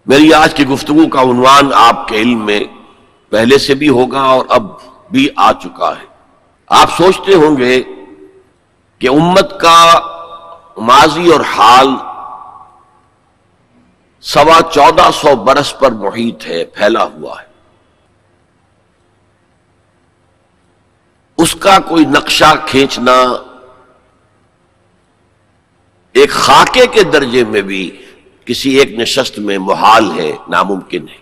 میری آج کی گفتگو کا عنوان آپ کے علم میں پہلے سے بھی ہوگا اور اب بھی آ چکا ہے۔ آپ سوچتے ہوں گے کہ امت کا ماضی اور حال 1450 برس پر محیط ہے، پھیلا ہوا ہے، اس کا کوئی نقشہ کھینچنا ایک خاکے کے درجے میں بھی کسی ایک نشست میں محال ہے، ناممکن ہے۔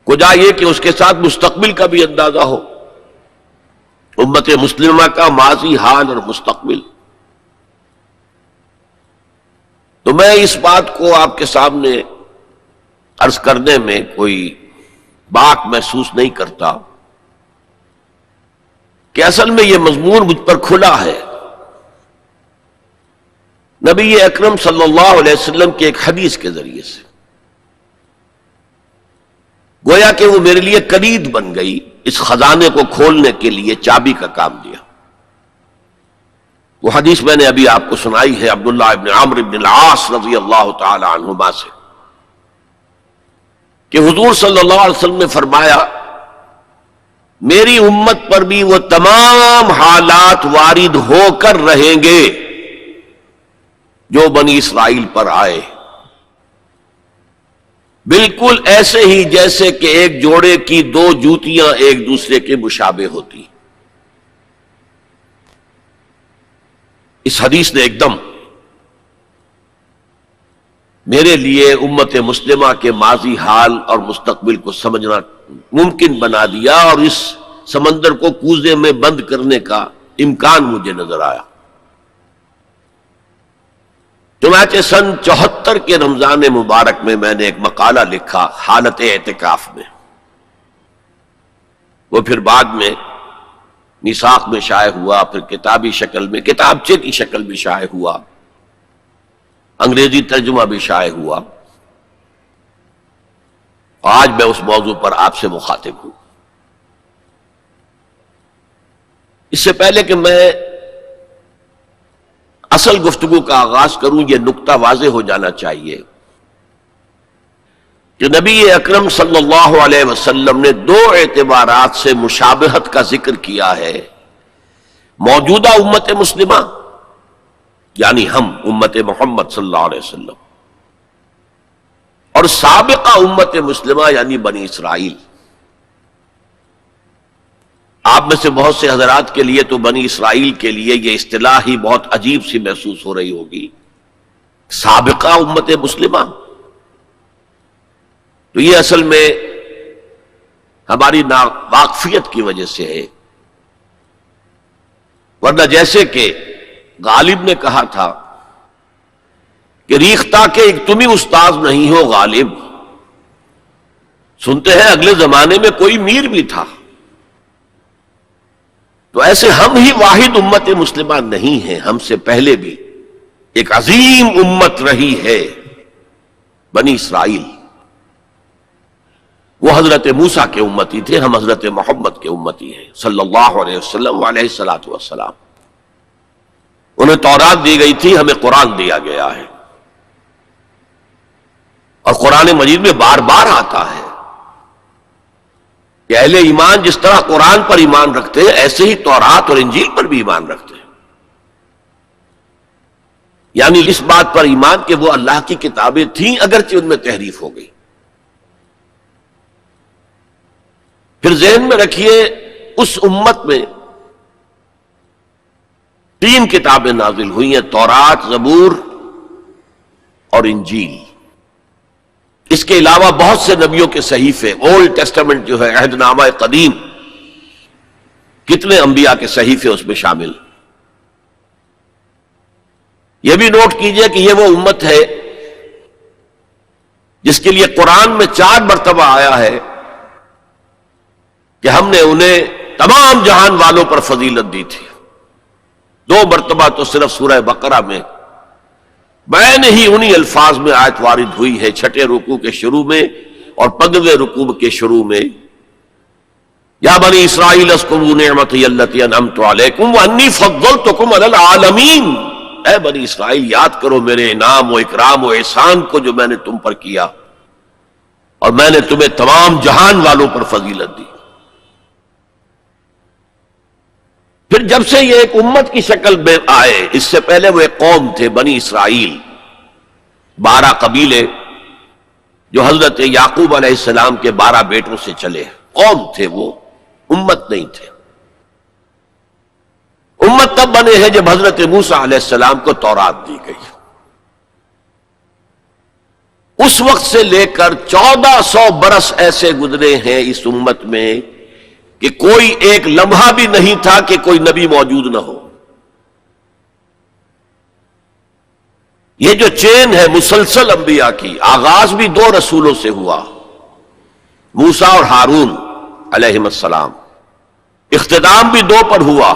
کجا یہ کہ اس کے ساتھ مستقبل کا بھی اندازہ ہو، امت مسلمہ کا ماضی، حال اور مستقبل۔ تو میں اس بات کو آپ کے سامنے عرض کرنے میں کوئی باک محسوس نہیں کرتا کہ اصل میں یہ مضمون مجھ پر کھلا ہے۔ نبی اکرم صلی اللہ علیہ وسلم کی ایک حدیث کے ذریعے سے گویا کہ وہ میرے لیے کلید بن گئی، اس خزانے کو کھولنے کے لیے چابی کا کام دیا۔ وہ حدیث میں نے ابھی آپ کو سنائی ہے عبداللہ ابن عمرو ابن العاص رضی اللہ تعالی عنہما سے کہ حضور صلی اللہ علیہ وسلم نے فرمایا، میری امت پر بھی وہ تمام حالات وارد ہو کر رہیں گے جو بنی اسرائیل پر آئے، بالکل ایسے ہی جیسے کہ ایک جوڑے کی دو جوتیاں ایک دوسرے کے مشابہ ہوتی۔ اس حدیث نے ایک دم میرے لیے امت مسلمہ کے ماضی، حال اور مستقبل کو سمجھنا ممکن بنا دیا، اور اس سمندر کو کوزے میں بند کرنے کا امکان مجھے نظر آیا۔ چنانچہ سن 74 کے رمضان مبارک میں نے ایک مقالہ لکھا حالت اعتکاف میں، وہ پھر بعد میں میثاق میں شائع ہوا، پھر کتابی شکل میں، کتابچے کی شکل بھی شائع ہوا، انگریزی ترجمہ بھی شائع ہوا، آج میں اس موضوع پر آپ سے مخاطب ہوں۔ اس سے پہلے کہ میں اصل گفتگو کا آغاز کروں، یہ نقطہ واضح ہو جانا چاہیے کہ نبی اکرم صلی اللہ علیہ وسلم نے دو اعتبارات سے مشابہت کا ذکر کیا ہے۔ موجودہ امت مسلمہ یعنی ہم امت محمد صلی اللہ علیہ وسلم، اور سابقہ امت مسلمہ یعنی بنی اسرائیل۔ آپ میں سے بہت سے حضرات کے لیے تو بنی اسرائیل کے لیے یہ اصطلاح ہی بہت عجیب سی محسوس ہو رہی ہوگی، سابقہ امت مسلمہ۔ تو یہ اصل میں ہماری ناواقفیت کی وجہ سے ہے، ورنہ جیسے کہ غالب نے کہا تھا کہ ریختہ کے ایک تم ہی استاذ نہیں ہو غالب، سنتے ہیں اگلے زمانے میں کوئی میر بھی تھا۔ تو ایسے ہم ہی واحد امت مسلمہ نہیں ہیں، ہم سے پہلے بھی ایک عظیم امت رہی ہے بنی اسرائیل۔ وہ حضرت موسیٰ کے امتی تھے، ہم حضرت محمد کے امتی ہیں صلی اللہ علیہ وسلم علیہ الصلوۃ والسلام۔ انہیں تورات دی گئی تھی، ہمیں قرآن دیا گیا ہے، اور قرآن مجید میں بار بار آتا ہے کہ اہل ایمان جس طرح قرآن پر ایمان رکھتے ہیں، ایسے ہی تورات اور انجیل پر بھی ایمان رکھتے ہیں، یعنی اس بات پر ایمان کہ وہ اللہ کی کتابیں تھیں اگرچہ ان میں تحریف ہو گئی۔ پھر ذہن میں رکھیے اس امت میں 3 کتابیں نازل ہوئی ہیں، تورات، زبور اور انجیل۔ اس کے علاوہ بہت سے نبیوں کے صحیفے، اولڈ ٹیسٹمنٹ جو ہے، عہد نامہ قدیم، کتنے انبیاء کے صحیفے اس میں شامل۔ یہ بھی نوٹ کیجئے کہ یہ وہ امت ہے جس کے لیے قرآن میں 4 مرتبہ آیا ہے کہ ہم نے انہیں تمام جہان والوں پر فضیلت دی تھی۔ 2 مرتبہ تو صرف سورہ بقرہ میں بین ہی انہی الفاظ میں آیت وارد ہوئی ہے، چھٹے رکوع کے شروع میں اور 15ویں رکوع کے شروع میں، یا بنی اسرائیل اذکروا نعمتی التی انعمت علیکم وانی فضلتکم علی العالمین۔ اے بنی اسرائیل یاد کرو میرے انعام و اکرام و احسان کو جو میں نے تم پر کیا، اور میں نے تمہیں تمام جہان والوں پر فضیلت دی۔ پھر جب سے یہ ایک امت کی شکل میں آئے، اس سے پہلے وہ ایک قوم تھے بنی اسرائیل، 12 قبیلے جو حضرت یعقوب علیہ السلام کے 12 بیٹوں سے چلے، قوم تھے وہ، امت نہیں تھے۔ امت تب بنے ہیں جب حضرت موسیٰ علیہ السلام کو تورات دی گئی۔ اس وقت سے لے کر 1400 برس ایسے گزرے ہیں اس امت میں کہ کوئی ایک لمحہ بھی نہیں تھا کہ کوئی نبی موجود نہ ہو۔ یہ جو چین ہے مسلسل انبیاء کی، آغاز بھی 2 رسولوں سے ہوا، موسیٰ اور ہارون علیہم السلام، اختتام بھی 2 پر ہوا،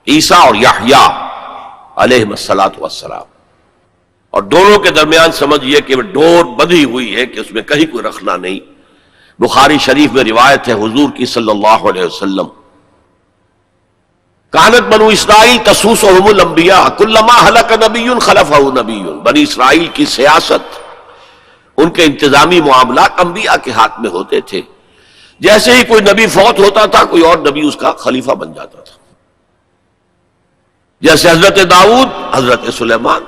عیسیٰ اور یحییٰ علیہم السلام، اور دونوں کے درمیان سمجھئے کہ ڈور بندھی ہوئی ہے کہ اس میں کہیں کوئی رکھنا نہیں۔ بخاری شریف میں روایت ہے حضور کی صلی اللہ علیہ وسلم، کانت بنو اسرائیل تسوسہم الانبیاء کلما ہلک نبی خلفہ نبی۔ بنی اسرائیل کی سیاست، ان کے انتظامی معاملات انبیاء کے ہاتھ میں ہوتے تھے، جیسے ہی کوئی نبی فوت ہوتا تھا کوئی اور نبی اس کا خلیفہ بن جاتا تھا، جیسے حضرت داؤد، حضرت سلیمان۔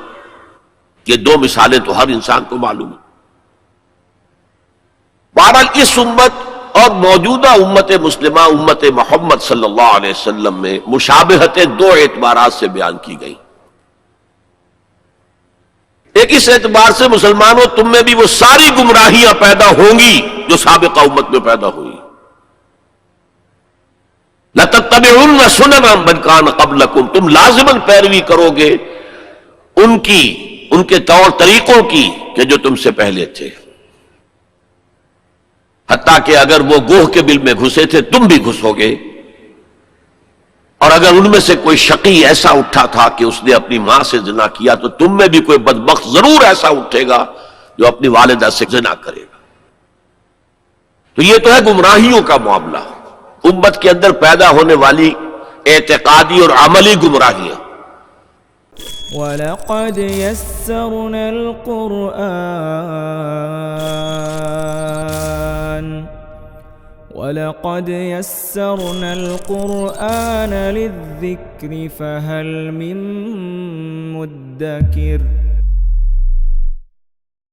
یہ 2 مثالیں تو ہر انسان کو معلوم ہیں۔ بہرحال اس امت اور موجودہ امت مسلمہ امت محمد صلی اللہ علیہ وسلم میں مشابہتیں 2 اعتبارات سے بیان کی گئی۔ ایک اس اعتبار سے مسلمانوں تم میں بھی وہ ساری گمراہیاں پیدا ہوں گی جو سابقہ امت میں پیدا ہوئی۔ لَتَتَّبِعُنَّ سُنَنَ مَنْ كَانَ قَبْلَكُمْ، تم لازماً پیروی کرو گے ان کے طور طریقوں کی کہ جو تم سے پہلے تھے، حتیٰ کہ اگر وہ گوہ کے بل میں گھسے تھے تم بھی گھسو گے، اور اگر ان میں سے کوئی شقی ایسا اٹھا تھا کہ اس نے اپنی ماں سے زنا کیا تو تم میں بھی کوئی بدبخت ضرور ایسا اٹھے گا جو اپنی والدہ سے زنا کرے گا۔ تو یہ تو ہے گمراہیوں کا معاملہ، امت کے اندر پیدا ہونے والی اعتقادی اور عملی گمراہیاں۔ وَلَقَدْ يَسَّرْنَا الْقُرْآنَ لِلذِّكْرِ فَهَلْ مِن مُّدَّكِرٍ